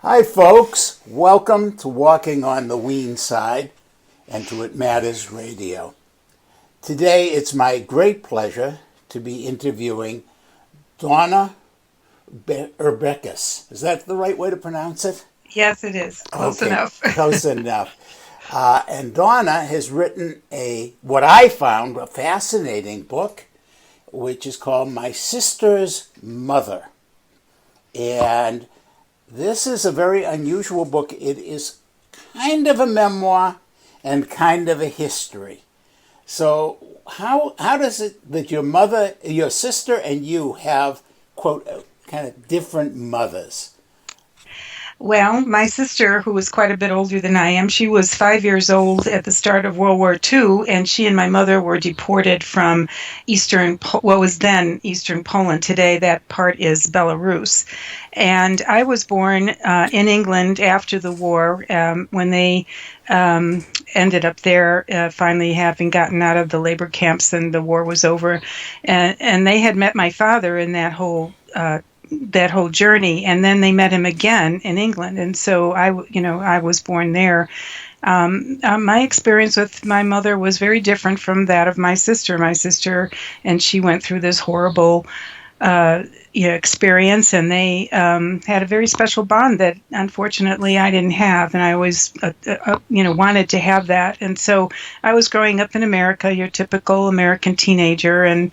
Hi, folks. Welcome to Walking on the Weene Side and to It Matters Radio. Today, it's my great pleasure to be interviewing Donna Urbikas. Is that the right way to pronounce it? Yes, it is. Close enough. Close enough. And Donna has written what I found a fascinating book, which is called My Sister's Mother. And this is a very unusual book. It is kind of a memoir and kind of a history. So how does it that your sister and you have, quote, kind of different mothers? Well, my sister, who was quite a bit older than I am, she was 5 years old at the start of World War II, and she and my mother were deported from what was then Eastern Poland. Today, that part is Belarus. And I was born in England after the war, when they ended up there, finally having gotten out of the labor camps and the war was over. And they had met my father in that whole journey, and then they met him again in England, and so I was born there. My experience with my mother was very different from that of my sister. And she went through this horrible experience, and they had a very special bond that unfortunately I didn't have, and I always wanted to have that. And so I was growing up in America, your typical American teenager, and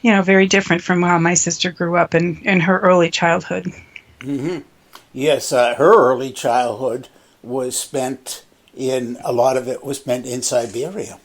very different from how my sister grew up in her early childhood. Mm-hmm. Yes, her early childhood a lot of it was spent in Siberia.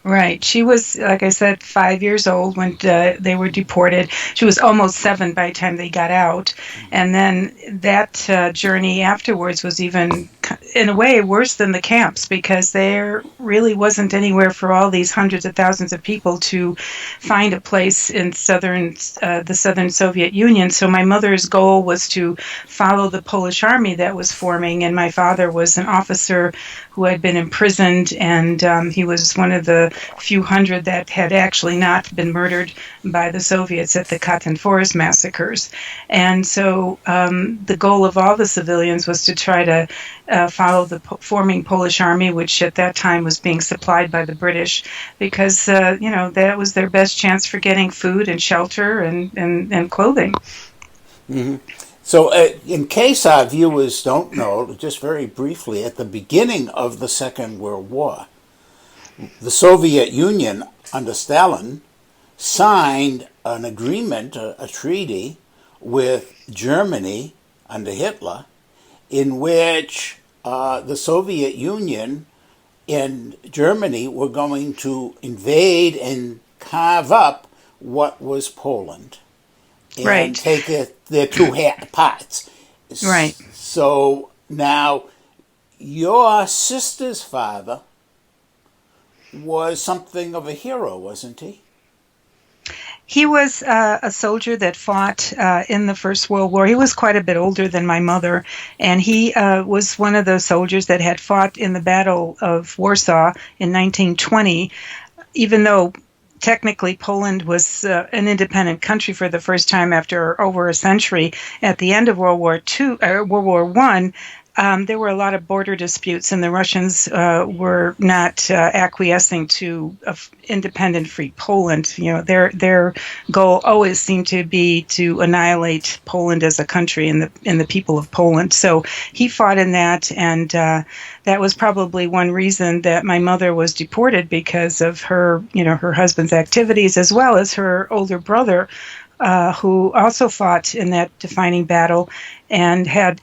Right. She was, like I said, 5 years old when they were deported. She was almost 7 by the time they got out. And then that journey afterwards was even, in a way, worse than the camps, because there really wasn't anywhere for all these hundreds of thousands of people to find a place in the southern Soviet Union. So my mother's goal was to follow the Polish army that was forming, and my father was an officer who had been imprisoned, and he was one of the few hundred that had actually not been murdered by the Soviets at the Katyn Forest massacres. And so the goal of all the civilians was to try to follow the forming Polish army, which at that time was being supplied by the British, because that was their best chance for getting food and shelter and clothing. Mm-hmm. So in case our viewers don't know, just very briefly, at the beginning of the Second World War, the Soviet Union under Stalin signed an agreement, a treaty, with Germany under Hitler, in which the Soviet Union and Germany were going to invade and carve up what was Poland and Right. take their two parts. Right. So now your sister's father was something of a hero, wasn't he? He was a soldier that fought in the First World War. He was quite a bit older than my mother, and he was one of the soldiers that had fought in the Battle of Warsaw in 1920, even though technically Poland was an independent country for the first time after over a century. At the end of World War One, there were a lot of border disputes, and the Russians were not acquiescing to independent, free Poland. Their goal always seemed to be to annihilate Poland as a country and the people of Poland. So he fought in that, and that was probably one reason that my mother was deported, because of her husband's activities, as well as her older brother, who also fought in that defining battle and had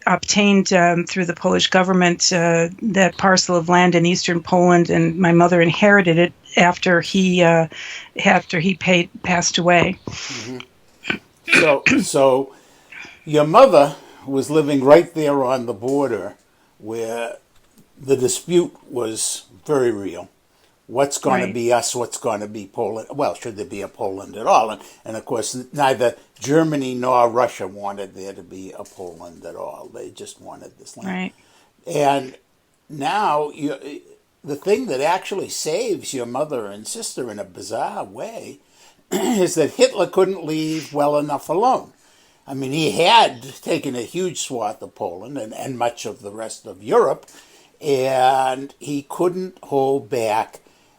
obtained through the Polish government that parcel of land in eastern Poland, and my mother inherited it after he passed away. Mm-hmm. So your mother was living right there on the border where the dispute was very real. What's going to be us? What's going to be Poland? Well, should there be a Poland at all? And of course, neither Germany nor Russia wanted there to be a Poland at all. They just wanted this land. Right. And now, the thing that actually saves your mother and sister in a bizarre way is that Hitler couldn't leave well enough alone. I mean, he had taken a huge swath of Poland and much of the rest of Europe, and he couldn't hold back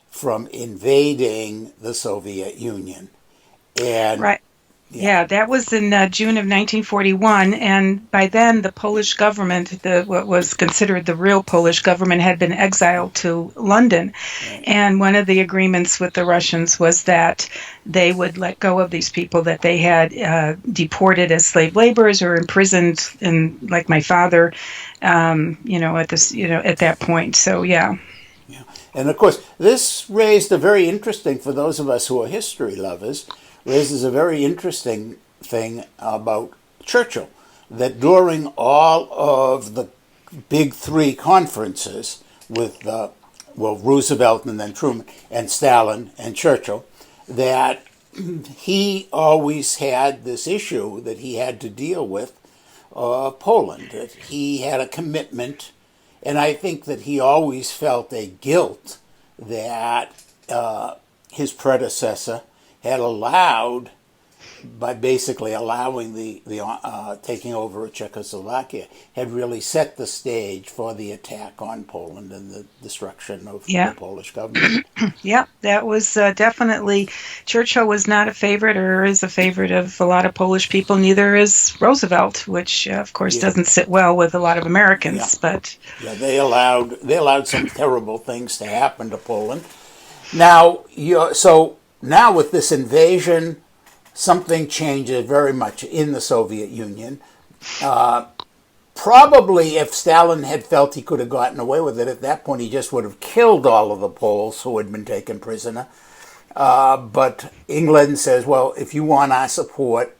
from invading the Soviet Union. And Right. yeah, Yeah, that was in June of 1941, and by then the Polish government, what was considered the real Polish government, had been exiled to London. right. And one of the agreements with the Russians was that they would let go of these people that they had deported as slave laborers or imprisoned, in, like my father, at this, at that point. So yeah. Yeah. And of course, this raised a very interesting, for those of us who are history lovers, raises a very interesting thing about Churchill, that during all of the big three conferences with, Roosevelt and then Truman and Stalin and Churchill, that he always had this issue that he had to deal with, Poland. That he had a commitment, and I think that he always felt a guilt that his predecessor had allowed, by basically allowing the taking over of Czechoslovakia, had really set the stage for the attack on Poland and the destruction of Yeah. the Polish government. Yeah, that was definitely, Churchill was not a favorite or is a favorite of a lot of Polish people. Neither is Roosevelt, which of course Yeah. doesn't sit well with a lot of Yeah. Americans. But Yeah, they allowed some terrible things to happen to Poland. Now with this invasion, something changes very much in the Soviet Union. Probably if Stalin had felt he could have gotten away with it at that point, he just would have killed all of the Poles who had been taken prisoner. But England says, well, if you want our support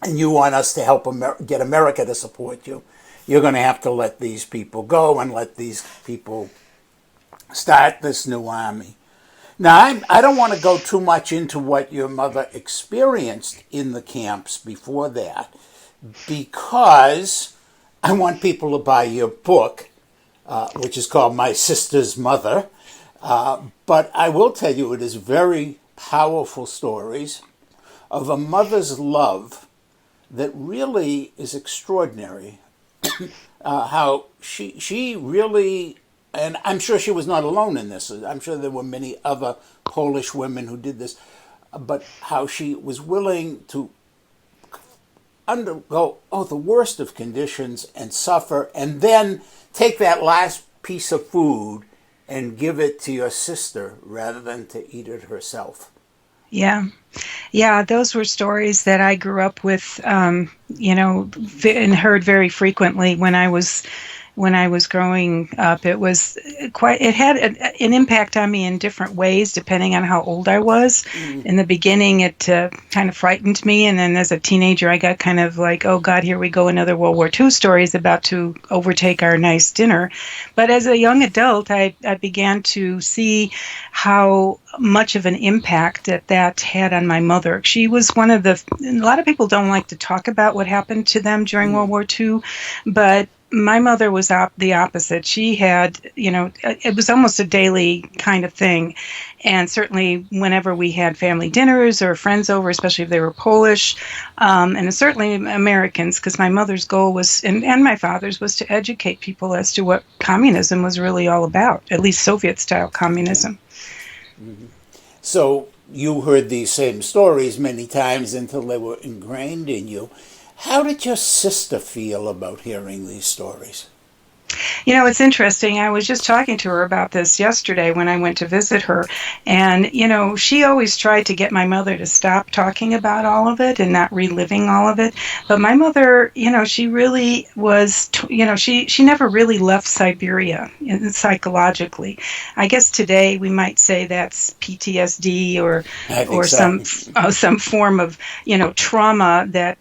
and you want us to help get America to support you, you're going to have to let these people go and let these people start this new army. Now, I don't want to go too much into what your mother experienced in the camps before that, because I want people to buy your book, which is called My Sister's Mother. But I will tell you, it is very powerful stories of a mother's love that really is extraordinary. How she really, and I'm sure she was not alone in this. I'm sure there were many other Polish women who did this, but how she was willing to undergo the worst of conditions and suffer, and then take that last piece of food and give it to your sister rather than to eat it herself. yeah, yeah, those were stories that I grew up with, and heard very frequently when I was growing up. It was it had an impact on me in different ways depending on how old I was. In the beginning, it kind of frightened me, and then as a teenager, I got kind of like, oh God, here we go, another World War II story is about to overtake our nice dinner. But as a young adult, I began to see how much of an impact that had on my mother. She was one of a lot of people don't like to talk about what happened to them during World War II, but my mother was the opposite. She had, it was almost a daily kind of thing. And certainly whenever we had family dinners or friends over, especially if they were Polish, and certainly Americans, because my mother's goal was, and my father's, was to educate people as to what communism was really all about, at least Soviet-style communism. Mm-hmm. So you heard these same stories many times until they were ingrained in you. How did your sister feel about hearing these stories? It's interesting. I was just talking to her about this yesterday when I went to visit her. And, she always tried to get my mother to stop talking about all of it and not reliving all of it. But my mother, she really was, she never really left Siberia psychologically. I guess today we might say that's PTSD or some form of, trauma that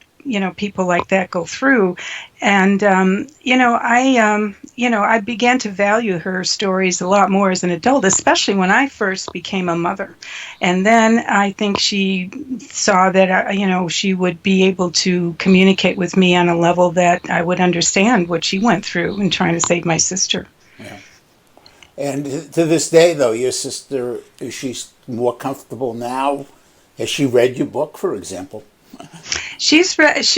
people like that go through. And, I began to value her stories a lot more as an adult, especially when I first became a mother. And then I think she saw that, she would be able to communicate with me on a level that I would understand what she went through in trying to save my sister. Yeah. And to this day, though, your sister, is she more comfortable now? Has she read your book, for example? She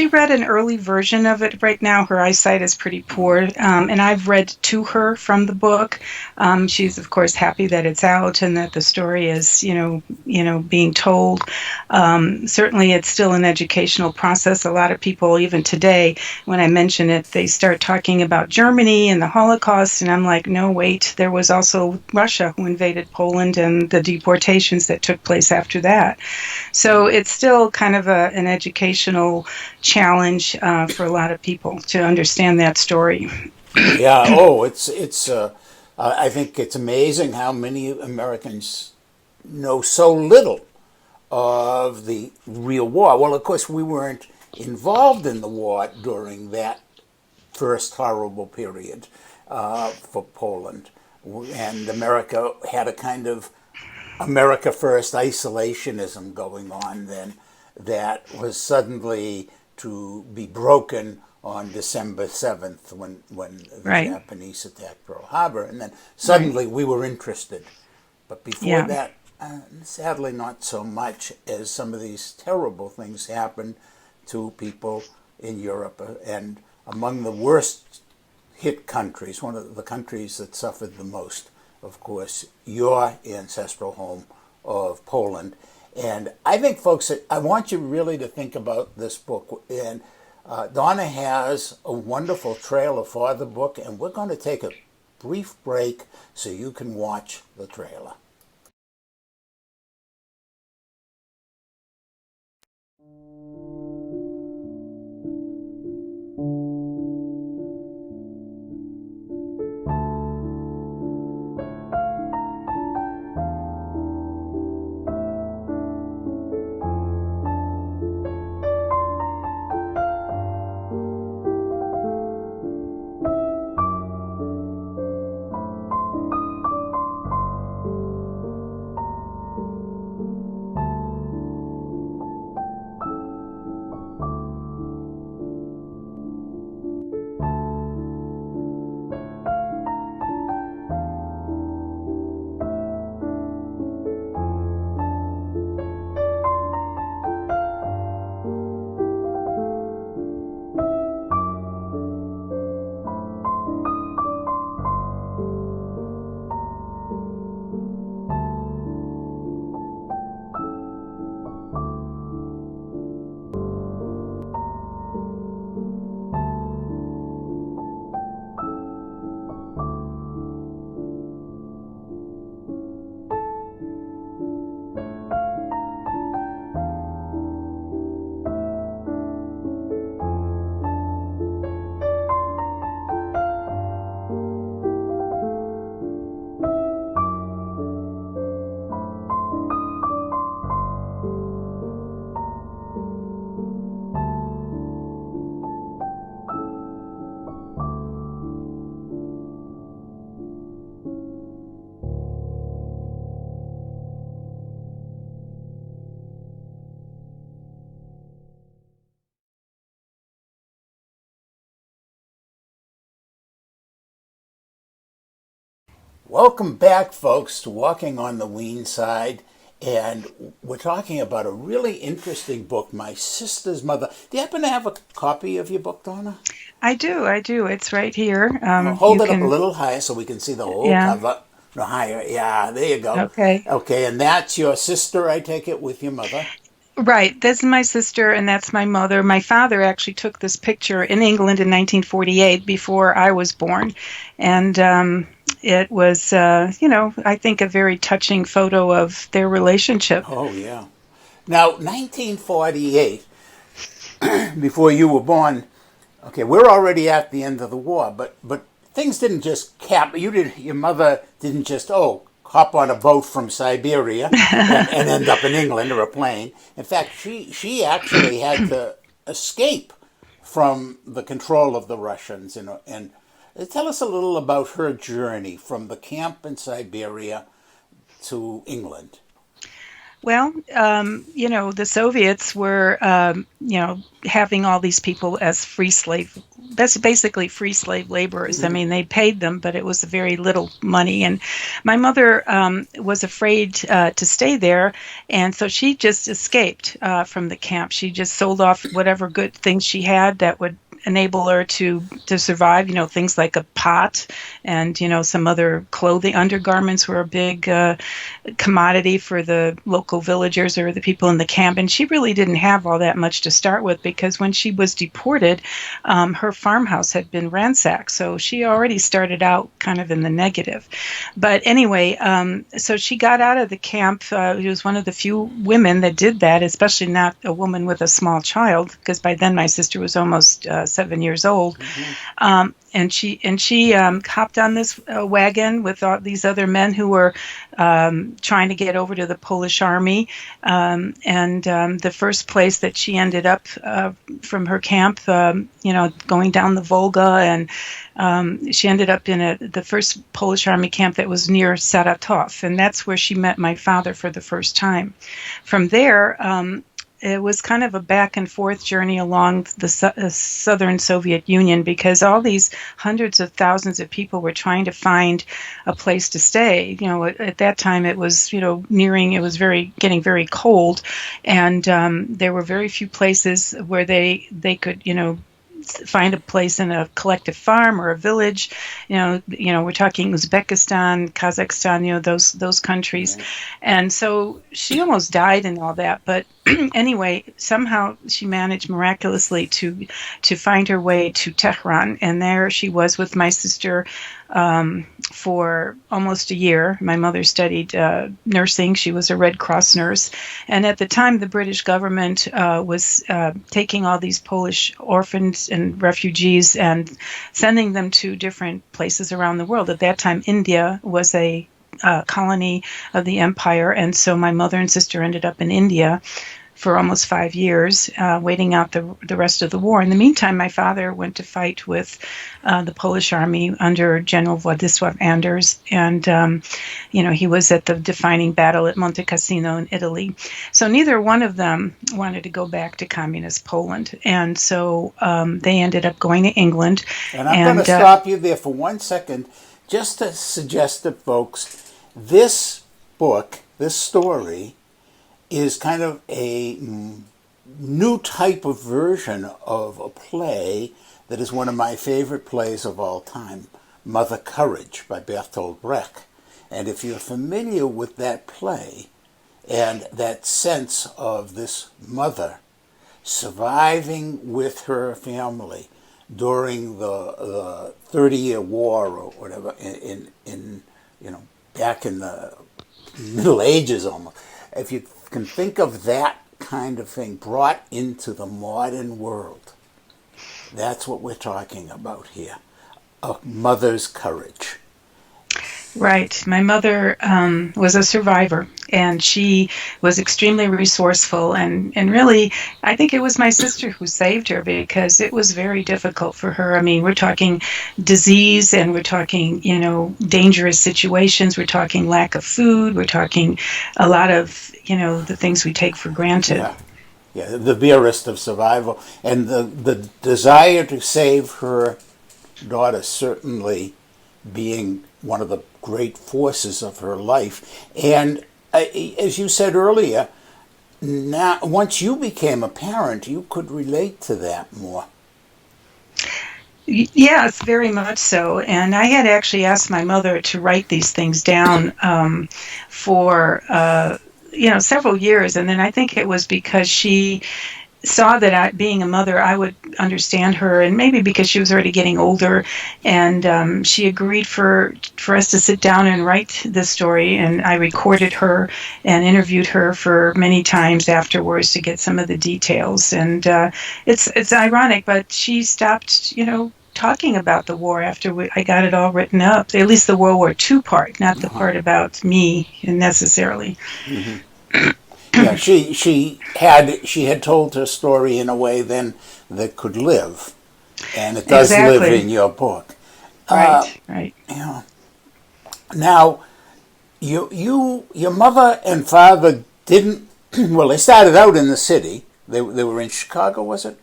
read an early version of it. Right now, her eyesight is pretty poor, and I've read to her from the book. She's of course happy that it's out and that the story is, being told. Certainly, it's still an educational process. A lot of people, even today, when I mention it, they start talking about Germany and the Holocaust, and I'm like, no, wait, there was also Russia who invaded Poland and the deportations that took place after that. So it's still kind of an educational challenge for a lot of people to understand that story. Yeah. Oh, it's. I think it's amazing how many Americans know so little of the real war. Well, of course, we weren't involved in the war during that first horrible period for Poland, and America had a kind of America First isolationism going on then that was suddenly to be broken on December 7th when the Right, Japanese attacked Pearl Harbor. And then right. suddenly we were interested. But before Yeah, that, sadly, not so much, as some of these terrible things happened to people in Europe. And among the worst hit countries, one of the countries that suffered the most, of course, your ancestral home of Poland. And I think, folks, I want you really to think about this book. And Donna has a wonderful trailer for the book, and we're going to take a brief break so you can watch the trailer. Welcome back, folks, to Walking on the Weene Side. And we're talking about a really interesting book, My Sister's Mother. Do you happen to have a copy of your book, Donna? I do. I do. It's right here. Hold You it up a can, little higher so we can see the whole yeah. cover. No, higher. Yeah, there you go. Okay. Okay, and that's your sister, I take it, with your mother? Right. This is my sister, and that's my mother. My father actually took this picture in England in 1948 before I was born. And it was, I think a very touching photo of their relationship. Oh, yeah. Now, 1948, before you were born, okay, we're already at the end of the war, but things didn't just cap. Your mother didn't just hop on a boat from Siberia and end up in England or a plane. In fact, she actually had to escape from the control of the Russians. And tell us a little about her journey from the camp in Siberia to England. Well, the Soviets were, having all these people as free basically free slave laborers. I mean, they paid them, but it was very little money. And my mother was afraid to stay there, and so she just escaped from the camp. She just sold off whatever good things she had that would enable her to survive, things like a pot and some other clothing. Undergarments were a big commodity for the local villagers or the people in the camp, and she really didn't have all that much to start with, because when she was deported, her farmhouse had been ransacked, so she already started out kind of in the negative. But anyway, so she got out of the camp. She was one of the few women that did that, especially not a woman with a small child, because by then my sister was almost 7 years old. And she hopped on this wagon with all these other men who were trying to get over to the Polish army. And the first place that she ended up from her camp, going down the Volga, and she ended up in the first Polish army camp that was near Saratov, and that's where she met my father for the first time. From there, it was kind of a back and forth journey along the southern Soviet Union, because all these hundreds of thousands of people were trying to find a place to stay. At that time it was, getting very cold, and there were very few places where they could, find a place in a collective farm or a village. We're talking Uzbekistan, Kazakhstan, those countries. And so she almost died and all that, but anyway, somehow she managed miraculously to find her way to Tehran, and there she was with my sister for almost a year. My mother studied nursing. She was a Red Cross nurse, and at the time the British government was taking all these Polish orphans and refugees and sending them to different places around the world. At that time, India was a colony of the empire, and so my mother and sister ended up in India for almost 5 years, waiting out the rest of the war. In the meantime, my father went to fight with the Polish army under General Władysław Anders, and he was at the defining battle at Monte Cassino in Italy. So neither one of them wanted to go back to communist Poland, and so they ended up going to England. And I'm going to stop you there for 1 second, just to suggest to folks, this book, this story, is kind of a new type of version of a play that is one of my favorite plays of all time, Mother Courage by Bertolt Brecht. And if you're familiar with that play and that sense of this mother surviving with her family during the 30-year war or whatever, back in the Middle Ages almost, if you can think of that kind of thing brought into the modern world, that's what we're talking about here. A mother's courage. Right. My mother was a survivor, and she was extremely resourceful, and really, I think it was my sister who saved her, because it was very difficult for her. I mean, we're talking disease, and we're talking, dangerous situations. We're talking lack of food. We're talking a lot of, the things we take for granted. Yeah, the barest of survival. And the desire to save her daughter certainly being one of the great forces of her life. And as you said earlier, now once you became a parent, you could relate to that more. Yes, very much so. And I had actually asked my mother to write these things down for several years, and then I think it was because she saw that being a mother, I would understand her, and maybe because she was already getting older, and she agreed for us to sit down and write this story, and I recorded her and interviewed her for many times afterwards to get some of the details. And it's ironic, but she stopped, talking about the war after I got it all written up. At least the World War II part, not the part about me necessarily. Mm-hmm. Yeah, she had told her story in a way then that could live, and it does live in your book. Right. Yeah. Now, your mother and father didn't. Well, they started out in the city. They were in Chicago, was it?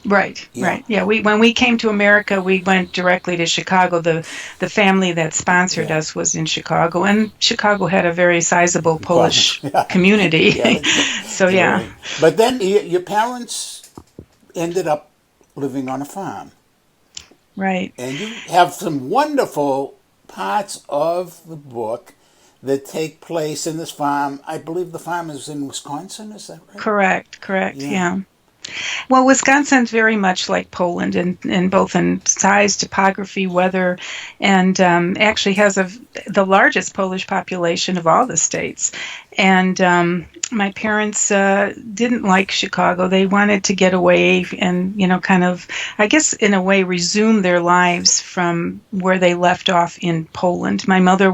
Right, Yeah, right. Yeah, when we came to America, we went directly to Chicago. The family that sponsored yeah. us was in Chicago, and Chicago had a very sizable Polish Yeah, community. yeah, it's So yeah, very. But then your parents ended up living on a farm, right. and you have some wonderful parts of the book that take place in this farm. I believe the farm is in Wisconsin. Is that right? Correct, correct. Yeah. Yeah. Well, Wisconsin's very much like Poland in both in size, topography, weather, and actually has the largest Polish population of all the states. And my parents didn't like Chicago. They wanted to get away and, kind of, I guess, in a way, resume their lives from where they left off in Poland. My mother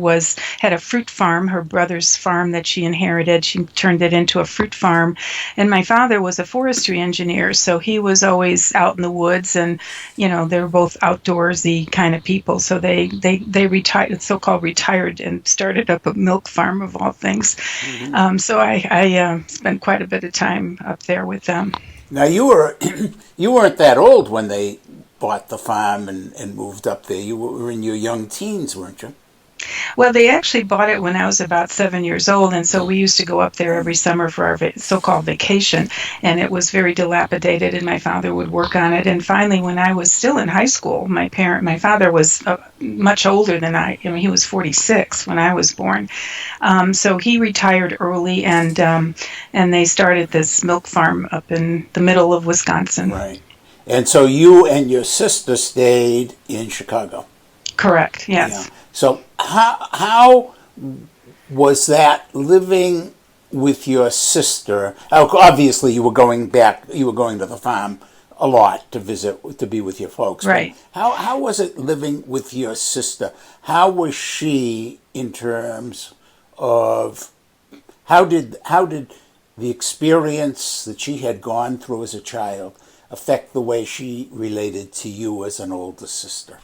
had a fruit farm, her brother's farm that she inherited. She turned it into a fruit farm. And my father was a forestry engineer, so he was always out in the woods, and they were both outdoorsy kind of people. So they retired, so-called retired, and started up a milk farm of all things. So I spent quite a bit of time up there with them. Now you weren't that old when they bought the farm and moved up there. You were in your young teens, weren't you? Well, they actually bought it when I was about 7 years old, and so we used to go up there every summer for our so-called vacation, and it was very dilapidated, and my father would work on it. And finally, when I was still in high school, my father was much older than I. I mean, he was 46 when I was born, so he retired early, and they started this milk farm up in the middle of Wisconsin. Right. And so you and your sister stayed in Chicago. Correct. Yeah. Yes. So how was that living with your sister? Obviously, you were going back. You were going to the farm a lot to visit, to be with your folks. Right. But how was it living with your sister? How was she in terms of how did the experience that she had gone through as a child affect the way she related to you as an older sister?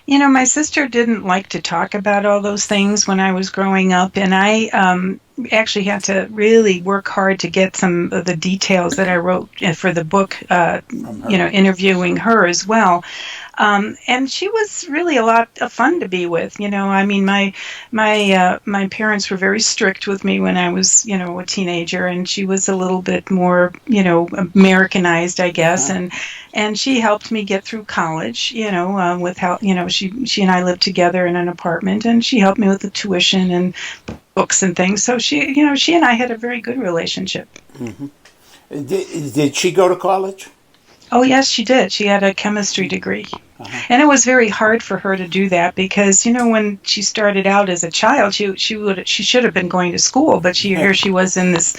My sister didn't like to talk about all those things when I was growing up, and I actually had to really work hard to get some of the details that I wrote for the book, interviewing her as well. And she was really a lot of fun to be with. I mean, my parents were very strict with me when I was, a teenager, and she was a little bit more, Americanized, I guess, and she helped me get through college. With how, she and I lived together in an apartment, and she helped me with the tuition and books and things. So she and I had a very good relationship. Mm-hmm. Did she go to college? Oh, yes, she did. She had a chemistry degree. And it was very hard for her to do that because, when she started out as a child, she should have been going to school, but here she was in this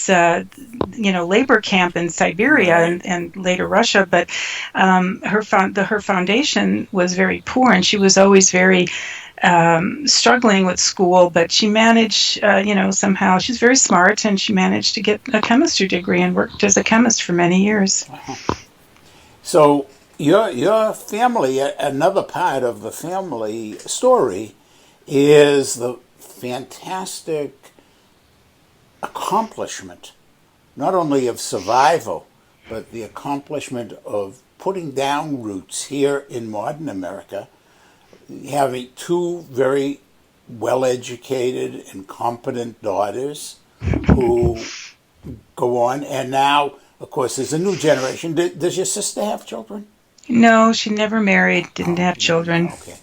labor camp in Siberia, Right. and later Russia. But her foundation was very poor, and she was always very struggling with school, but she managed, somehow. She's very smart, and she managed to get a chemistry degree and worked as a chemist for many years. So your family, another part of the family story, is the fantastic accomplishment, not only of survival, but the accomplishment of putting down roots here in modern America, having two very well-educated and competent daughters who go on, and now, of course, there's a new generation. Does your sister have children? No, she never married, didn't have children. Okay.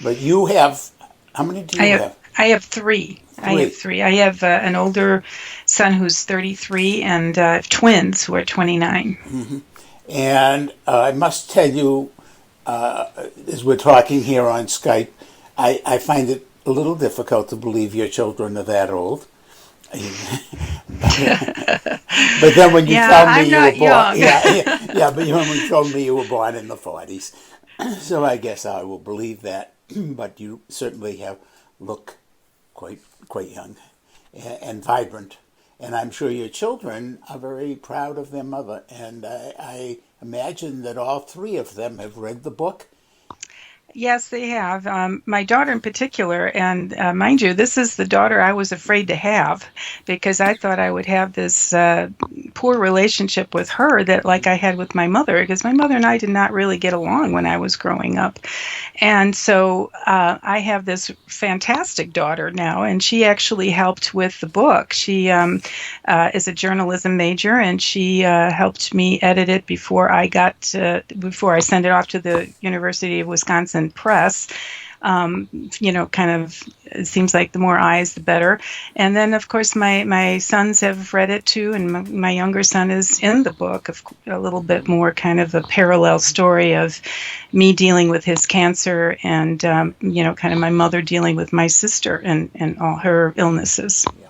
But you have, how many do you have? I have three. I have an older son who's 33, and I have twins who are 29. Mm-hmm. And I must tell you, as we're talking here on Skype, I find it a little difficult to believe your children are that old. But then when you tell me I'm you not were born, young. but when you told me you were born in the 40s, so I guess I will believe that. But you certainly look quite young and vibrant, and I'm sure your children are very proud of their mother. And I imagine that all three of them have read the book. Yes, they have. My daughter in particular, and mind you, this is the daughter I was afraid to have because I thought I would have this poor relationship with her that like I had with my mother, because my mother and I did not really get along when I was growing up. And so I have this fantastic daughter now, and she actually helped with the book. She is a journalism major, and she helped me edit it before I sent it off to the University of Wisconsin Press. Kind of, it seems like the more eyes, the better. And then, of course, my sons have read it too, and my younger son is in the book, a little bit more kind of a parallel story of me dealing with his cancer and, kind of my mother dealing with my sister and all her illnesses. Yeah.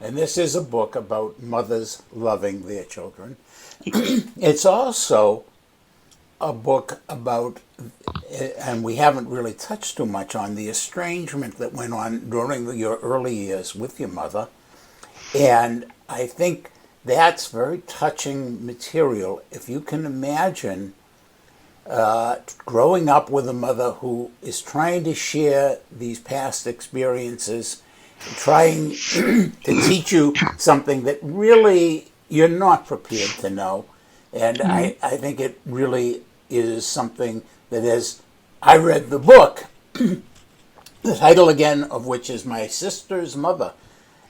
And this is a book about mothers loving their children. It's also a book about, and we haven't really touched too much on, the estrangement that went on during your early years with your mother. And I think that's very touching material. If you can imagine growing up with a mother who is trying to share these past experiences, trying to teach you something that really you're not prepared to know. And I think it really is something that, as I read the book, the title again of which is My Sister's Mother,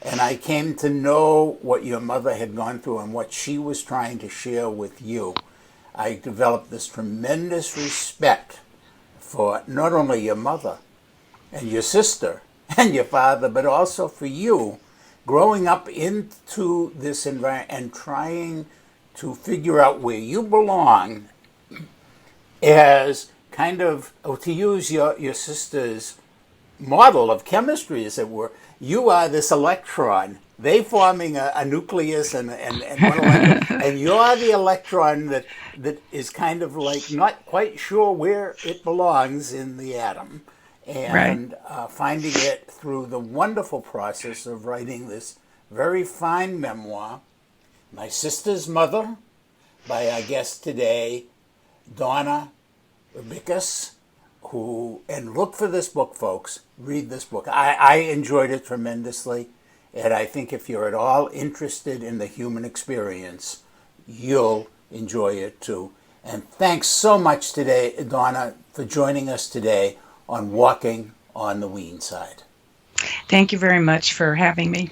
and I came to know what your mother had gone through and what she was trying to share with you, I developed this tremendous respect for not only your mother and your sister and your father, but also for you growing up into this environment and trying to figure out where you belong as kind of, to use your sister's model of chemistry, as it were, you are this electron. They forming a nucleus and one electron, and you're the electron that is kind of like not quite sure where it belongs in the atom, Right. and finding it through the wonderful process of writing this very fine memoir, My Sister's Mother, by our guest today, Donna Urbikas, and look for this book, folks. Read this book. I enjoyed it tremendously, and I think if you're at all interested in the human experience, you'll enjoy it too. And thanks so much today, Donna, for joining us today on Walking on the Weene Side. Thank you very much for having me.